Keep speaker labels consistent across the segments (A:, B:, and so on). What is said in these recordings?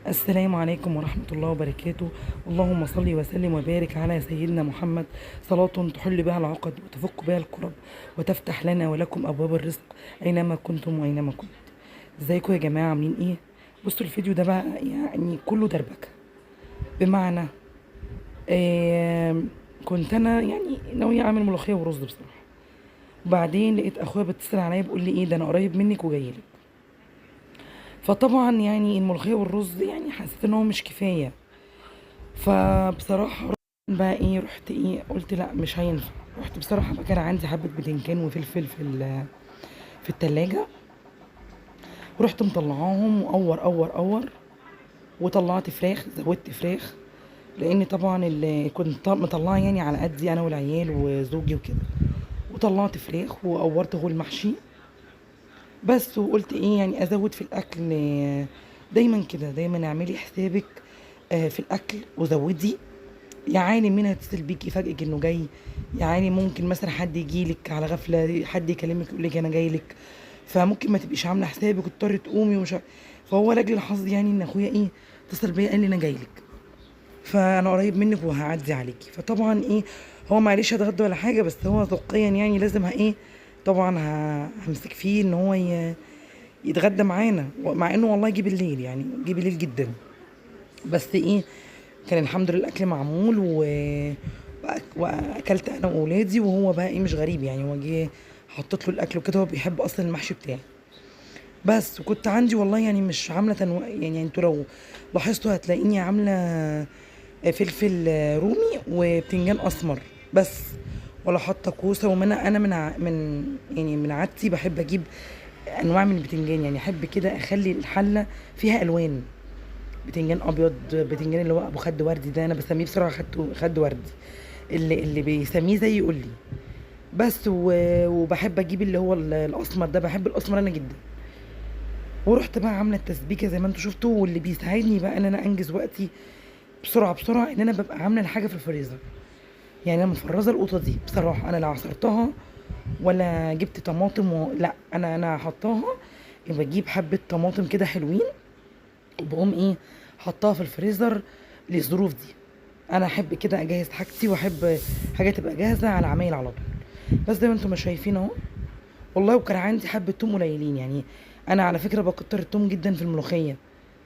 A: السلام عليكم ورحمة الله وبركاته. اللهم صل وسلم وبارك على سيدنا محمد، صلاة تحل بها العقد وتفك بها الكرب وتفتح لنا ولكم أبواب الرزق أينما كنتم وأينما كنت. ازيكم يا جماعة، عاملين ايه؟ بصوا الفيديو ده بقى يعني كله دربكة. بمعنى كنت أنا يعني ناوية أعمل ملوخية ورز بصراحة، وبعدين لقيت أخويا بيتصل عليا بيقول لي ايه ده، أنا قريب منك وجايلك. فطبعا يعني الملوخية والرز يعني حسيت ان هو مش كفاية، فبصراحة بقى ايه، رحت ايه قلت لا مش هينفع. رحت بصراحة بقى كان عندي حبة بتنجان وفلفل في التلاجة، ورحت مطلعاهم وأور أور أور، وطلعت فراخ، زودت فراخ، لأن طبعا اللي كنت مطلعة يعني على قدي أنا والعيال وزوجي وكده. وطلعت فراخ وقورت غول محشي بس، وقلت ايه يعني ازود في الاكل. دايما كده، دايما اعملي حسابك في الاكل وزودي. يعاني منها تتصل بيكي يفاجئك انه جاي، يعني ممكن مثلا حد يجيلك على غفله، حد يكلمك يقول لك انا جاي لك، فممكن ما تبقيش عامله حسابك وتضطري تقومي ومش فهو لاجل الحظ يعني ان اخويا ايه اتصل بيا قال لي انا جاي لك، فانا قريب منك وهعدي عليكي. فطبعا ايه، هو معلش هتغدى ولا حاجه، بس هو ذوقيا يعني لازم ايه، طبعا همسك فيه ان هو يتغدى معانا، مع انه والله جه بالليل، يعني جه بالليل جدا. بس ايه، كان الحمد لله الاكل معمول واكلت انا واولادي، وهو بقى ايه مش غريب يعني، هو جه حطيت له الاكل وكده، هو بيحب اصلا المحشي بتاعي. بس وكنت عندي والله يعني مش عامله يعني انتوا لو لاحظتوا هتلاقيني عامله فلفل رومي وبتنجان اسمر بس، ولا حاطه كوسه. ومن انا من يعني من عادتي بحب اجيب انواع من البتنجان، يعني احب كده اخلي الحله فيها الوان، بتنجان ابيض، بتنجان اللي هو ابو خد وردي ده انا بسميه بصراحه خد وردي، اللي بيسميه زي يقول لي. بس وبحب اجيب اللي هو الاسمر ده، بحب الاسمر انا جدا. ورحت بقى عامله التسبيكه زي ما انتم شفتوا، واللي بيساعدني بقى ان انا انجز وقتي بسرعه بسرعه ان انا ببقى عامله الحاجه في الفريزر. يعني انا مفرزه القطه دي بصراحه، انا لا عصرتها ولا جبت طماطم لا، انا حطاها. بجيب حبه طماطم كده حلوين، وبقوم ايه حطاها في الفريزر للظروف دي. انا احب كده اجهز حاجتي، واحب حاجه تبقى جاهزه على عمايل على طول. بس زي ما انتم ما شايفين اهو، والله وكان عندي حبه توم قليلين يعني. انا على فكره بكتر التوم جدا في الملوخيه،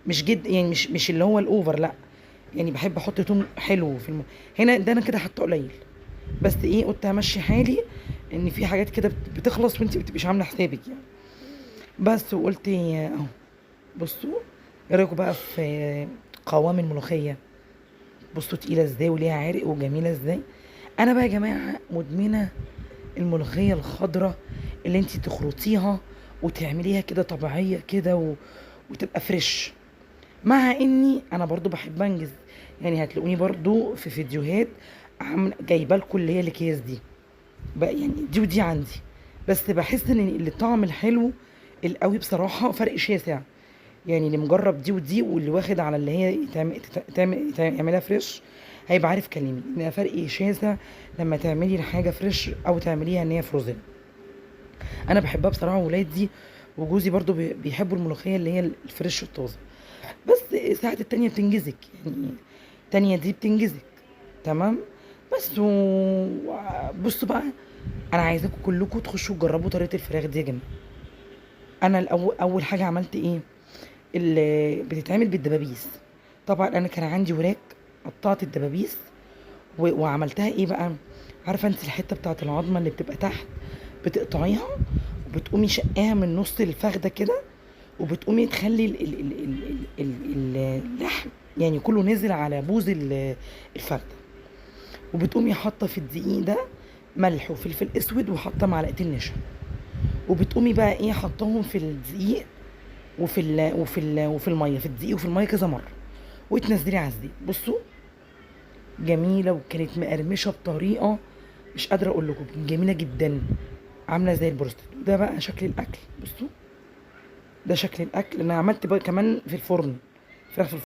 A: مش جد يعني، مش اللي هو الاوفر لا، يعني بحب احط توم حلو في هنا ده انا كده حاطه قليل. بس ايه، قلت همشي حالي ان في حاجات كده بتخلص وانت بتبقيش عامله حسابك يعني. بس وقلت اهو، بصوا ايه رايكم بقى في قوام الملوخيه؟ بصوا تقيله ازاي وليها عرق وجميله ازاي. انا بقى يا جماعه مدمنه الملوخيه الخضراء، اللي انت تخرطيها وتعمليها كده طبيعيه كده وتبقى فريش. مع اني انا برضو بحب انجز، يعني هتلاقوني برضو في فيديوهات جايبه لكم اللي هي الاكياس دي بقى، يعني دي ودي عندي. بس بحس ان الطعم الحلو القوي بصراحه فرق شاسع، يعني اللي مجرب دي ودي واللي واخد على اللي هي يعملها فريش هيبقى عارف كلامي ان فرق شاسع لما تعملي الحاجه فريش او تعمليها ان هي فروزن. انا بحبها بصراحه، وولادي وجوزي برضو بيحبوا الملوخيه اللي هي الفريش الطازه. بس ساعات التانية بتنجزك يعني، التانية دي بتنجزك تمام. بس بصوا بقى، انا عايزاكم كلكم تخشوا تجربوا طريقه الفراخ دي يا جماعه. انا اول حاجه عملت ايه، اللي بتتعمل بالدبابيس. طبعا انا كان عندي وراك، قطعت الدبابيس وعملتها ايه بقى، عارفه انت الحته بتاعت العظمه اللي بتبقى تحت، بتقطعيها وبتقومي شقاها من نص الفخده كده، وبتقومي تخلي اللحم يعني كله نزل على بوز الفخده، وبتقومي حاطه في الدقيق ده ملح وفلفل اسود وحاطه معلقتين نشا، وبتقومي بقى ايه حطاهم في الدقيق وفي الميه، في الدقيق وفي الميه كذا مره، وتنزلي على الزيت. بصوا جميله، وكانت مقرمشه بطريقه مش قادره اقول لكم، جميله جدا، عامله زي البروستد. ده بقى شكل الاكل، بصوا ده شكل الاكل. انا عملت بقى كمان في الفرن، فراخ في الفرن.